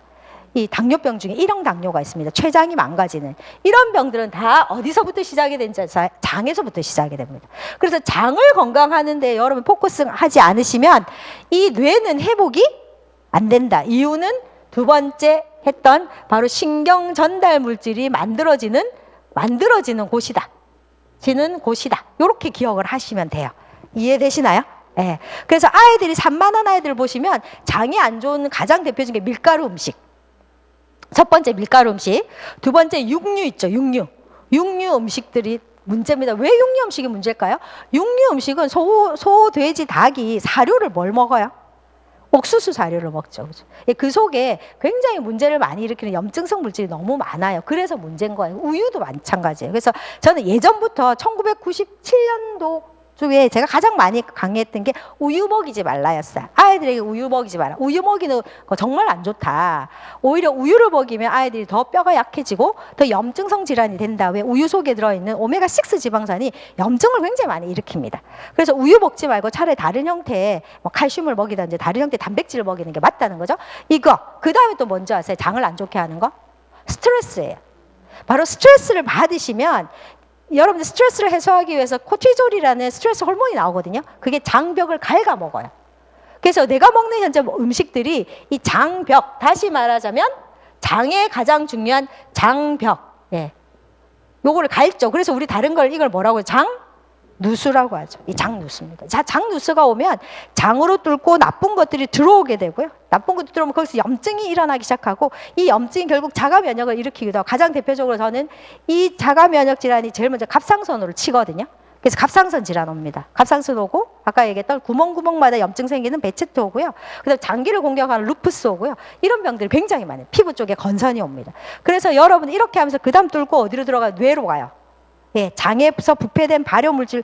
이 당뇨병 중에 일형 당뇨가 있습니다. 췌장이 망가지는 이런 병들은 다 어디서부터 시작이 되는지 장에서부터 시작이 됩니다. 그래서 장을 건강하는데 여러분 포커스하지 않으시면 이 뇌는 회복이 안 된다. 이유는 두 번째 했던 바로 신경 전달 물질이 만들어지는 곳이다. 지는 곳이다. 이렇게 기억을 하시면 돼요. 이해되시나요? 네. 그래서 아이들이 산만한 아이들 보시면 장이 안 좋은 가장 대표적인 게 밀가루 음식. 첫 번째 밀가루 음식, 두 번째 육류 있죠. 육류 음식들이 문제입니다. 왜 육류 음식이 문제일까요? 육류 음식은 소, 돼지, 닭이 사료를 뭘 먹어요? 옥수수 사료를 먹죠. 그죠? 그 속에 굉장히 문제를 많이 일으키는 염증성 물질이 너무 많아요. 그래서 문제인 거예요. 우유도 마찬가지예요. 그래서 저는 예전부터 1997년도 중에 제가 가장 많이 강의했던 게 우유 먹이지 말라였어요. 아이들에게 우유 먹이지 마라. 우유 먹이는 거 정말 안 좋다. 오히려 우유를 먹이면 아이들이 더 뼈가 약해지고 더 염증성 질환이 된다. 왜? 우유 속에 들어있는 오메가6 지방산이 염증을 굉장히 많이 일으킵니다. 그래서 우유 먹지 말고 차라리 다른 형태의 뭐 칼슘을 먹이든지 다른 형태의 단백질을 먹이는 게 맞다는 거죠. 이거. 그 다음에 또 뭔지 아세요? 장을 안 좋게 하는 거? 스트레스예요. 바로 스트레스를 받으시면 여러분들 스트레스를 해소하기 위해서 코티졸이라는 스트레스 호르몬이 나오거든요. 그게 장벽을 갉아먹어요. 그래서 내가 먹는 현재 음식들이 이 장벽, 다시 말하자면 장의 가장 중요한 장벽, 요거를 갉죠. 그래서 우리 다른 걸 이걸 뭐라고 해요? 누수라고 하죠. 이 장누수입니다. 자, 장누수가 오면 장으로 뚫고 나쁜 것들이 들어오게 되고요. 나쁜 것들이 들어오면 거기서 염증이 일어나기 시작하고 이 염증이 결국 자가 면역을 일으키기도 하고 가장 대표적으로 저는 이 자가 면역 질환이 제일 먼저 갑상선으로 치거든요. 그래서 갑상선 질환 옵니다. 갑상선 오고 아까 얘기했던 구멍마다 염증 생기는 베체트 오고요. 그다음 장기를 공격하는 루푸스 오고요. 이런 병들이 굉장히 많아요. 피부 쪽에 건선이 옵니다. 그래서 여러분 이렇게 하면서 그 다음 뚫고 어디로 들어가요? 뇌로 가요. 예, 장에서 부패된 발효물질,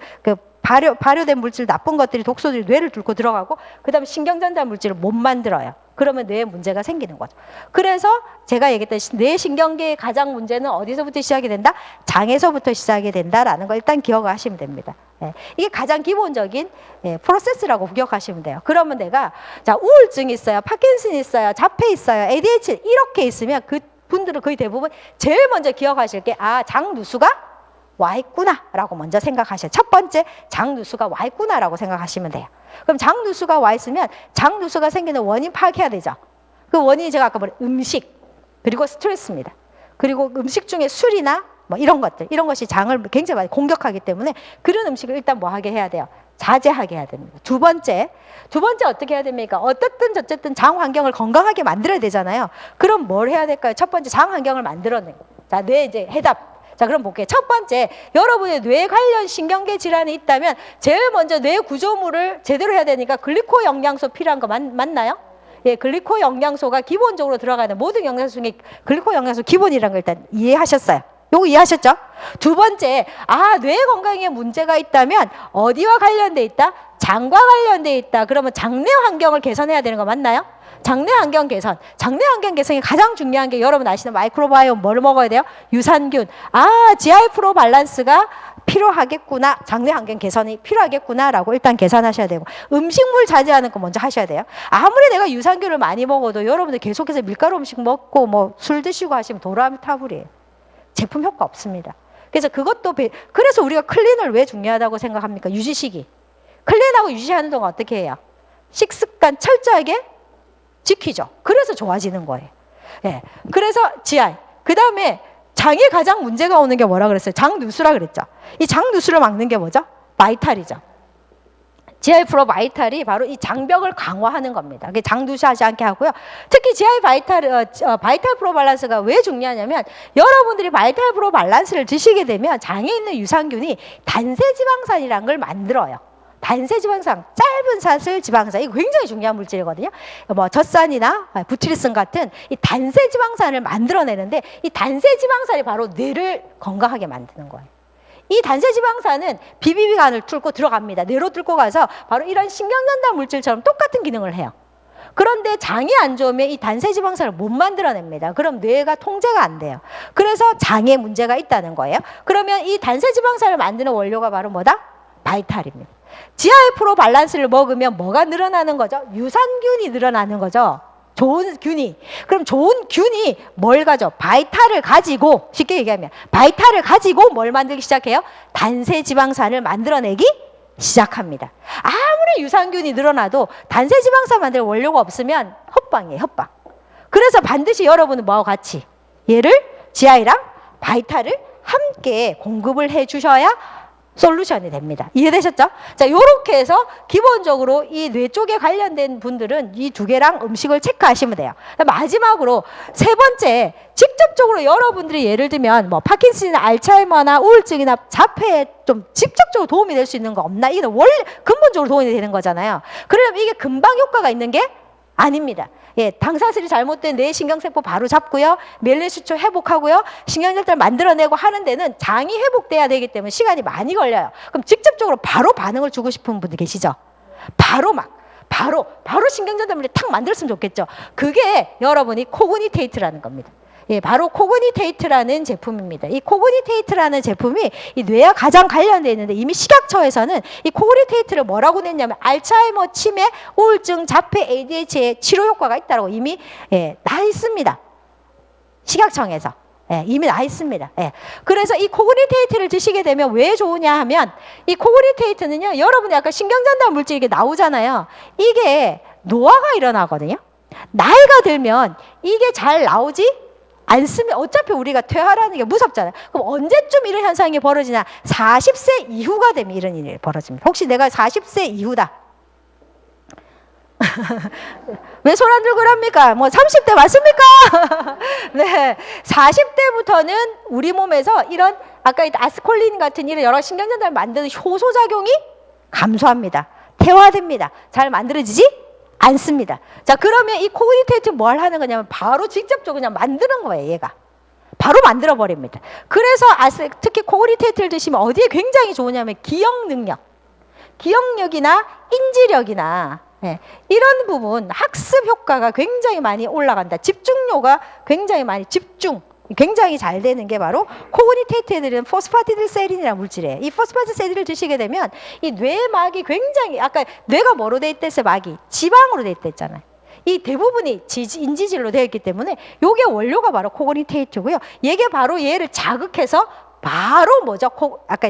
발효된 물질, 나쁜 것들이 독소들이 뇌를 뚫고 들어가고, 그 다음에 신경전달 물질을 못 만들어요. 그러면 뇌에 문제가 생기는 거죠. 그래서 제가 얘기했던 뇌 신경계의 가장 문제는 어디서부터 시작이 된다? 장에서부터 시작이 된다라는 걸 일단 기억하시면 됩니다. 예, 이게 가장 기본적인 프로세스라고 기억하시면 돼요. 그러면 내가 자 우울증 있어요, 파킨슨 있어요, 자폐 있어요, ADHD 이렇게 있으면 그 분들은 거의 대부분 제일 먼저 기억하실 게 장누수가 와 있구나 라고 먼저 생각하셔요. 첫 번째 장누수가 와 있구나 라고 생각하시면 돼요. 그럼 장누수가 와 있으면 장누수가 생기는 원인 파악해야 되죠. 그 원인이 제가 아까 말한 음식 그리고 스트레스입니다. 그리고 음식 중에 술이나 뭐 이런 것들, 이런 것이 장을 굉장히 많이 공격하기 때문에 그런 음식을 일단 뭐 하게 해야 돼요? 자제하게 해야 됩니다. 두 번째 어떻게 해야 됩니까? 어떻든 저쨌든 장 환경을 건강하게 만들어야 되잖아요. 그럼 뭘 해야 될까요? 첫 번째 장 환경을 만들어내고. 자, 뇌 이제 해답. 자, 그럼 볼게요. 첫 번째, 여러분의 뇌 관련 신경계 질환이 있다면 제일 먼저 뇌 구조물을 제대로 해야 되니까 글리코 영양소 필요한 거 맞나요? 예, 글리코 영양소가 기본적으로 들어가는 모든 영양소 중에 글리코 영양소 기본이라는 걸 일단 이해하셨어요. 요거 이해하셨죠? 두 번째, 뇌 건강에 문제가 있다면 어디와 관련돼 있다? 장과 관련돼 있다. 그러면 장내 환경을 개선해야 되는 거 맞나요? 장내 환경 개선. 장내 환경 개선이 가장 중요한 게 여러분 아시는 마이크로바이옴 뭘 먹어야 돼요? 유산균. GI 프로 밸런스가 필요하겠구나. 장내 환경 개선이 필요하겠구나라고 일단 계산하셔야 되고 음식물 자제하는 거 먼저 하셔야 돼요. 아무리 내가 유산균을 많이 먹어도 여러분들 계속해서 밀가루 음식 먹고 뭐 술 드시고 하시면 도라미타불이에요. 제품 효과 없습니다. 그래서 그것도 그래서 우리가 클린을 왜 중요하다고 생각합니까? 유지시기. 클린하고 유지하는 동안 어떻게 해요? 식습관 철저하게 지키죠. 그래서 좋아지는 거예요. 예. 그래서 GI. 그 다음에 장에 가장 문제가 오는 게 뭐라 그랬어요? 장누수라 그랬죠. 이 장누수를 막는 게 뭐죠? 바이탈이죠. GI 프로 바이탈이 바로 이 장벽을 강화하는 겁니다. 장누수하지 않게 하고요. 특히 GI 바이탈 프로 밸런스가 왜 중요하냐면 여러분들이 바이탈 프로 밸런스를 드시게 되면 장에 있는 유산균이 단세지방산이라는 걸 만들어요. 단세지방산, 짧은 사슬 지방산, 이거 굉장히 중요한 물질이거든요. 뭐 젖산이나 부티리슨 같은 이 단세지방산을 만들어내는데 이 단세지방산이 바로 뇌를 건강하게 만드는 거예요. 이 단세지방산은 비비비관을 뚫고 들어갑니다. 뇌로 뚫고 가서 바로 이런 신경전달 물질처럼 똑같은 기능을 해요. 그런데 장이 안 좋으면 이 단세지방산을 못 만들어냅니다. 그럼 뇌가 통제가 안 돼요. 그래서 장에 문제가 있다는 거예요. 그러면 이 단세지방산을 만드는 원료가 바로 뭐다? 바이탈입니다. GI 프로 밸런스를 먹으면 뭐가 늘어나는 거죠? 유산균이 늘어나는 거죠. 좋은 균이. 그럼 좋은 균이 뭘 가져? 바이탈을 가지고, 쉽게 얘기하면 바이탈을 가지고 뭘 만들기 시작해요? 단세지방산을 만들어내기 시작합니다. 아무리 유산균이 늘어나도 단세지방산 만들 원료가 없으면 헛방이에요, 헛방. 그래서 반드시 여러분은 뭐하고 같이 얘를 GI랑 바이탈을 함께 공급을 해 주셔야 솔루션이 됩니다. 이해되셨죠? 자, 요렇게 해서 기본적으로 이 뇌 쪽에 관련된 분들은 이 두 개랑 음식을 체크하시면 돼요. 마지막으로 세 번째, 직접적으로 여러분들이 예를 들면 뭐 파킨슨이나 알츠하이머나 우울증이나 자폐에 좀 직접적으로 도움이 될 수 있는 거 없나? 이게 원래 근본적으로 도움이 되는 거잖아요. 그러면 이게 금방 효과가 있는 게 아닙니다. 예, 당사슬이 잘못된 뇌 신경세포 바로 잡고요. 멜리수초 회복하고요. 신경전달 만들어내고 하는 데는 장이 회복돼야 되기 때문에 시간이 많이 걸려요. 그럼 직접적으로 바로 반응을 주고 싶은 분들 계시죠? 바로 신경전달물을 탁 만들었으면 좋겠죠. 그게 여러분이 코그니테이트라는 겁니다. 예, 바로 코그니테이트라는 제품입니다. 이 코그니테이트라는 제품이 이 뇌와 가장 관련되어 있는데 이미 식약처에서는 이 코그니테이트를 뭐라고 냈냐면 알츠하이머, 치매, 우울증, 자폐, ADHD의 치료 효과가 있다고 이미 나 있습니다. 식약청에서. 이미 나 있습니다. 그래서 이 코그니테이트를 드시게 되면 왜 좋으냐 하면 이 코그니테이트는요, 여러분이 아까 신경전달 물질이 이게 나오잖아요. 이게 노화가 일어나거든요. 나이가 들면 이게 잘 나오지 안 쓰면 어차피 우리가 퇴화라는 게 무섭잖아요. 그럼 언제쯤 이런 현상이 벌어지냐? 40세 이후가 되면 이런 일이 벌어집니다. 혹시 내가 40세 이후다. 왜 손 안 들고 그럽니까? 뭐 30대 맞습니까? 네, 40대부터는 우리 몸에서 이런 아까 아스콜린 같은 이런 여러 신경전달을 만드는 효소작용이 감소합니다. 퇴화됩니다. 잘 만들어지지 않습니다. 자, 그러면 이 코그니테이트 뭘 하는 거냐면 바로 직접적으로 그냥 만드는 거예요. 얘가 바로 만들어 버립니다. 그래서 특히 코그니테이트를 드시면 어디에 굉장히 좋으냐면 기억 능력, 기억력이나 인지력이나 이런 부분 학습 효과가 굉장히 많이 올라간다. 집중력가 굉장히 많이 굉장히 잘 되는 게 바로 코그니테이트에 들은 포스파티딜세린이라는 물질이에요. 이 포스파티딜세린을 드시게 되면 이 뇌막이 굉장히 아까 뇌가 뭐로 돼 있댔어요? 막이 지방으로 돼 있댔잖아요. 이 대부분이 인지질로 되어 있기 때문에 요게 원료가 바로 코그니테이트고요. 얘게 바로 얘를 자극해서 바로 뭐죠? 아까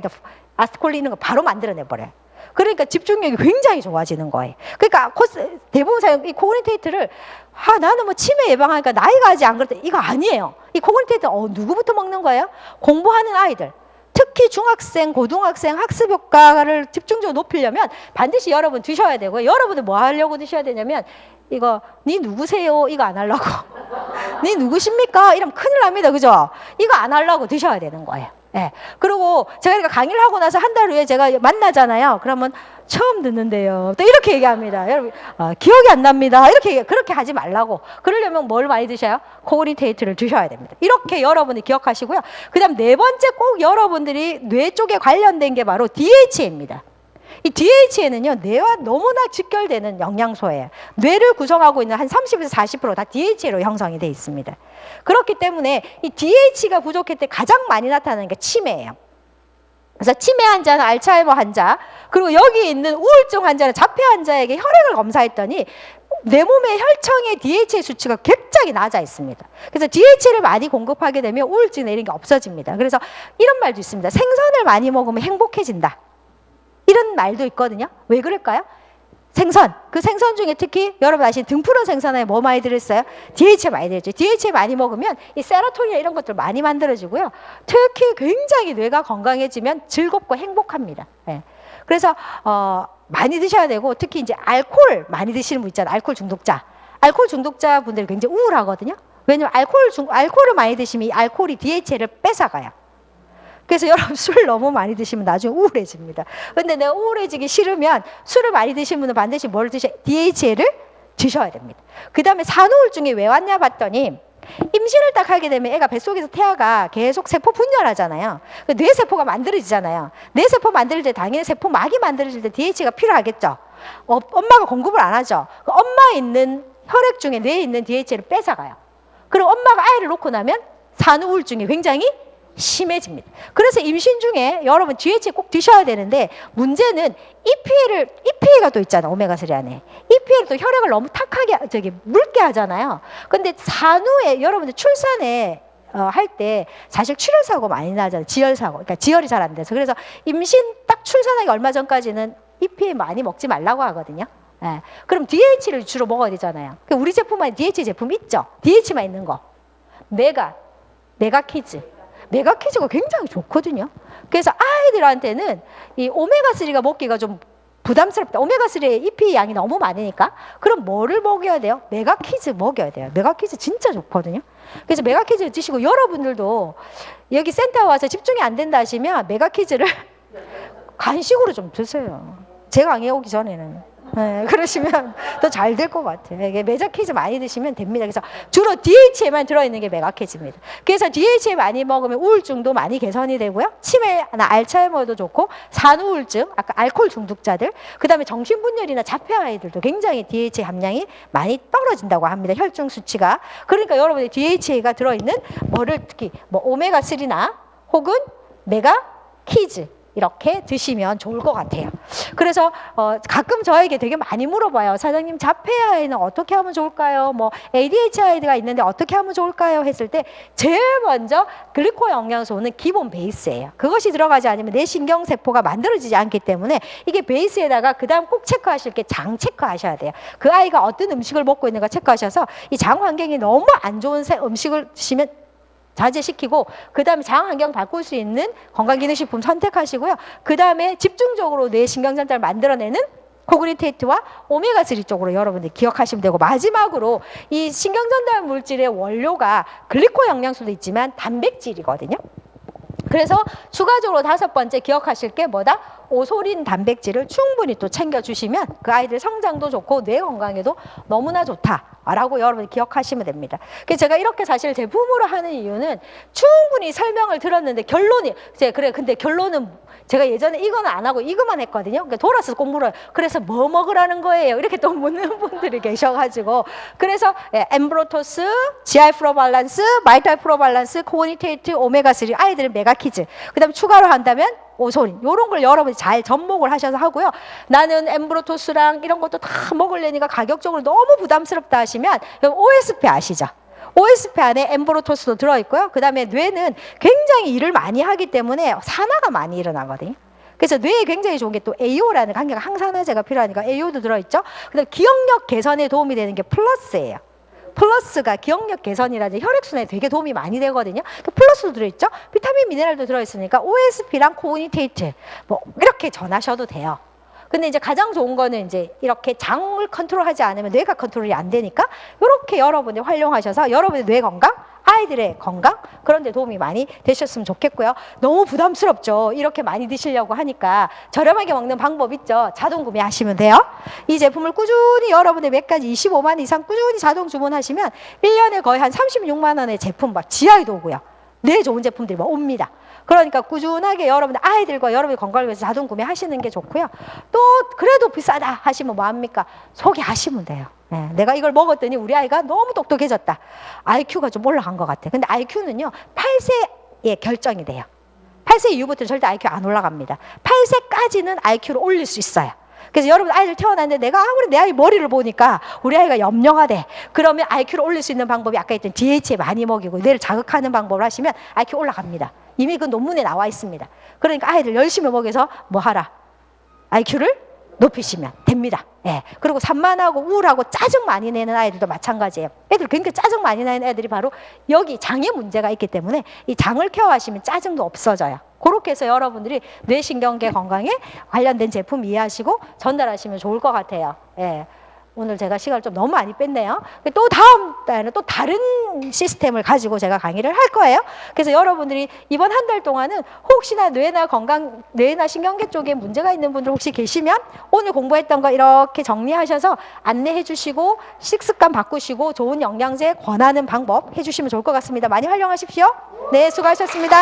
아스콜린인 거 바로 만들어내 버려요. 그러니까 집중력이 굉장히 좋아지는 거예요. 그러니까 대부분 사용 이 코그니테이트를 나는 뭐 치매 예방하니까 나이가 아직 안 그렇다. 이거 아니에요. 이 코그니테이트 누구부터 먹는 거예요? 공부하는 아이들. 특히 중학생, 고등학생 학습 효과를 집중적으로 높이려면 반드시 여러분 드셔야 되고요. 여러분들 뭐 하려고 드셔야 되냐면 이거 니 누구세요? 이거 안 하려고. 니 누구십니까? 이러면 큰일 납니다. 그죠? 이거 안 하려고 드셔야 되는 거예요. 예. 그리고 제가 그러니까 강의를 하고 나서 한 달 후에 제가 만나잖아요. 그러면 처음 듣는데요. 또 이렇게 얘기합니다. 여러분 기억이 안 납니다. 그렇게 하지 말라고. 그러려면 뭘 많이 드셔요? 코그니테이트를 드셔야 됩니다. 이렇게 여러분이 기억하시고요. 그다음 네 번째 꼭 여러분들이 뇌 쪽에 관련된 게 바로 DHA입니다. 이 DHA는요, 뇌와 너무나 직결되는 영양소예요. 뇌를 구성하고 있는 한 30에서 40%다 DHA로 형성이 되어 있습니다. 그렇기 때문에 이 DHA가 부족할 때 가장 많이 나타나는 게 치매예요. 그래서 치매 환자는 알츠하이머 환자, 그리고 여기 있는 우울증 환자는 자폐 환자에게 혈액을 검사했더니 내 몸의 혈청의 DHA 수치가 굉장히 낮아 있습니다. 그래서 DHA를 많이 공급하게 되면 우울증이나 이런 게 없어집니다. 그래서 이런 말도 있습니다. 생선을 많이 먹으면 행복해진다. 이런 말도 있거든요. 왜 그럴까요? 생선, 그 생선 중에 특히 여러분 아시는 등푸른 생선에 뭐 많이 들었어요? DHA 많이 들었죠. DHA 많이 먹으면 이 세로토닌 이런 것들 많이 만들어지고요. 특히 굉장히 뇌가 건강해지면 즐겁고 행복합니다. 네. 그래서 많이 드셔야 되고 특히 이제 알코올 많이 드시는 분 있잖아요. 알코올 중독자. 알코올 중독자 분들이 굉장히 우울하거든요. 왜냐면 알코올을 많이 드시면 이 알코올이 DHA를 뺏어가요. 그래서 여러분 술 너무 많이 드시면 나중에 우울해집니다. 근데 내가 우울해지기 싫으면 술을 많이 드시는 분은 반드시 뭘 드셔야 DHA를 드셔야 됩니다. 그 다음에 산후우울증이 왜 왔냐 봤더니 임신을 딱 하게 되면 애가 뱃속에서 태아가 계속 세포 분열하잖아요. 뇌세포가 만들어지잖아요. 뇌세포 만들 때 당연히 세포막이 만들어질 때 DHA가 필요하겠죠. 엄마가 공급을 안 하죠. 엄마 있는 혈액 중에 뇌에 있는 DHA를 뺏어가요. 그리고 엄마가 아이를 놓고 나면 산후우울증이 굉장히 심해집니다. 그래서 임신 중에 여러분 DHA 꼭 드셔야 되는데 문제는 EPA가 또 있잖아요. 오메가3 안에. EPA를 또 혈액을 너무 묽게 하잖아요. 근데 산후에 여러분들 출산에 할 때 사실 출혈사고 많이 나잖아요. 지혈사고. 그러니까 지혈이 잘 안 돼서. 그래서 임신 딱 출산하기 얼마 전까지는 EPA 많이 먹지 말라고 하거든요. 네. 그럼 DHA를 주로 먹어야 되잖아요. 우리 제품 안에 DHA 제품 있죠. DHA만 있는 거. 메가키즈. 메가키즈가 굉장히 좋거든요. 그래서 아이들한테는 이 오메가3가 먹기가 좀 부담스럽다. 오메가3의 EPA 양이 너무 많으니까. 그럼 뭐를 먹여야 돼요? 메가키즈 먹여야 돼요. 메가키즈 진짜 좋거든요. 그래서 메가키즈 드시고 여러분들도 여기 센터 와서 집중이 안 된다 하시면 메가키즈를 간식으로 좀 드세요. 제가 강의 오기 전에는. 네, 그러시면 더 잘 될 것 같아요. 이게 메가키즈 많이 드시면 됩니다. 그래서 주로 DHA만 들어있는 게 메가키즈입니다. 그래서 DHA 많이 먹으면 우울증도 많이 개선이 되고요. 치매나 알츠하이머도 좋고 산후우울증, 아까 알코올 중독자들, 그 다음에 정신분열이나 자폐 아이들도 굉장히 DHA 함량이 많이 떨어진다고 합니다. 혈중 수치가. 그러니까 여러분이 DHA가 들어있는 뭐를 특히 뭐 오메가3나 혹은 메가키즈 이렇게 드시면 좋을 것 같아요. 그래서 가끔 저에게 되게 많이 물어봐요. 사장님, 자폐 아이는 어떻게 하면 좋을까요? 뭐 ADHD가 있는데 어떻게 하면 좋을까요? 했을 때 제일 먼저 글리코 영양소는 기본 베이스예요. 그것이 들어가지 않으면 내 신경세포가 만들어지지 않기 때문에 이게 베이스에다가 그 다음 꼭 체크하실 게 장 체크하셔야 돼요. 그 아이가 어떤 음식을 먹고 있는가 체크하셔서 이 장 환경이 너무 안 좋은 음식을 드시면 자제시키고 그다음에 장 환경 바꿀 수 있는 건강기능식품 선택하시고요. 그다음에 집중적으로 뇌 신경전달을 만들어내는 코그니테이트와 오메가3 쪽으로 여러분들 기억하시면 되고, 마지막으로 이 신경전달 물질의 원료가 글리코 영양소도 있지만 단백질이거든요. 그래서 추가적으로 5번째 기억하실 게 뭐다? 오소린 단백질을 충분히 또 챙겨주시면 그 아이들 성장도 좋고 뇌 건강에도 너무나 좋다라고 여러분이 기억하시면 됩니다. 그래서 제가 이렇게 사실 제품으로 하는 이유는 충분히 설명을 들었는데 결론이 그래, 근데 결론은 제가 예전에 이거는 안 하고 이거만 했거든요. 그러니까 돌아서 꼭 물어요. 그래서 뭐 먹으라는 거예요? 이렇게 또 묻는 분들이 계셔가지고, 그래서 엠브로토스, GI 프로발란스, 마이탈 프로발란스, 코니테이트, 오메가3, 아이들은 메가키즈, 그 다음에 추가로 한다면 오소린, 요런 걸 여러분이 잘 접목을 하셔서 하고요. 나는 엠브로토스랑 이런 것도 다 먹으려니까 가격적으로 너무 부담스럽다 하시면 OSP 아시죠? OSP 안에 엠브로토스도 들어있고요. 그 다음에 뇌는 굉장히 일을 많이 하기 때문에 산화가 많이 일어나거든요. 그래서 뇌에 굉장히 좋은 게 또 AO라는 관계가 항산화제가 필요하니까 AO도 들어있죠. 그 다음에 기억력 개선에 도움이 되는 게 플러스예요. 플러스가 기억력 개선이라든지 혈액순환에 되게 도움이 많이 되거든요. 플러스도 들어있죠. 비타민, 미네랄도 들어있으니까 OSP랑 코니테이트 뭐 이렇게 전하셔도 돼요. 근데 이제 가장 좋은 거는 이제 이렇게 장을 컨트롤하지 않으면 뇌가 컨트롤이 안 되니까 이렇게 여러분이 활용하셔서 여러분의 뇌 건강, 아이들의 건강 그런 데 도움이 많이 되셨으면 좋겠고요. 너무 부담스럽죠. 이렇게 많이 드시려고 하니까 저렴하게 먹는 방법 있죠. 자동 구매하시면 돼요. 이 제품을 꾸준히 여러분의 몇 가지 25만 이상 꾸준히 자동 주문하시면 1년에 거의 한 36만 원의 제품 막 GI도 오고요. 뇌 좋은 제품들이 막 옵니다. 그러니까 꾸준하게 여러분들 아이들과 여러분의 건강을 위해서 자동 구매하시는 게 좋고요. 또 그래도 비싸다 하시면 뭐합니까? 소개하시면 돼요. 네, 내가 이걸 먹었더니 우리 아이가 너무 똑똑해졌다. IQ가 좀 올라간 것 같아. 근데 IQ는요 8세에 결정이 돼요. 8세 이후부터는 절대 IQ 안 올라갑니다. 8세까지는 IQ를 올릴 수 있어요. 그래서 여러분 아이들 태어났는데 내가 아무리 내 아이 머리를 보니까 우리 아이가 염려하대. 그러면 IQ를 올릴 수 있는 방법이 아까 했던 DHA 많이 먹이고 뇌를 자극하는 방법을 하시면 IQ 올라갑니다. 이미 그 논문에 나와 있습니다. 그러니까 아이들 열심히 먹여서 뭐 하라? IQ를 높이시면 됩니다. 예. 그리고 산만하고 우울하고 짜증 많이 내는 아이들도 마찬가지예요. 애들 굉장히 짜증 많이 내는 애들이 바로 여기 장에 문제가 있기 때문에 이 장을 케어하시면 짜증도 없어져요. 그렇게 해서 여러분들이 뇌신경계 건강에 관련된 제품 이해하시고 전달하시면 좋을 것 같아요. 예. 오늘 제가 시간을 좀 너무 많이 뺐네요. 또 다음 달에는 또 다른 시스템을 가지고 제가 강의를 할 거예요. 그래서 여러분들이 이번 한 달 동안은 혹시나 뇌나 건강, 뇌나 신경계 쪽에 문제가 있는 분들 혹시 계시면 오늘 공부했던 거 이렇게 정리하셔서 안내해 주시고 식습관 바꾸시고 좋은 영양제 권하는 방법 해주시면 좋을 것 같습니다. 많이 활용하십시오. 네, 수고하셨습니다.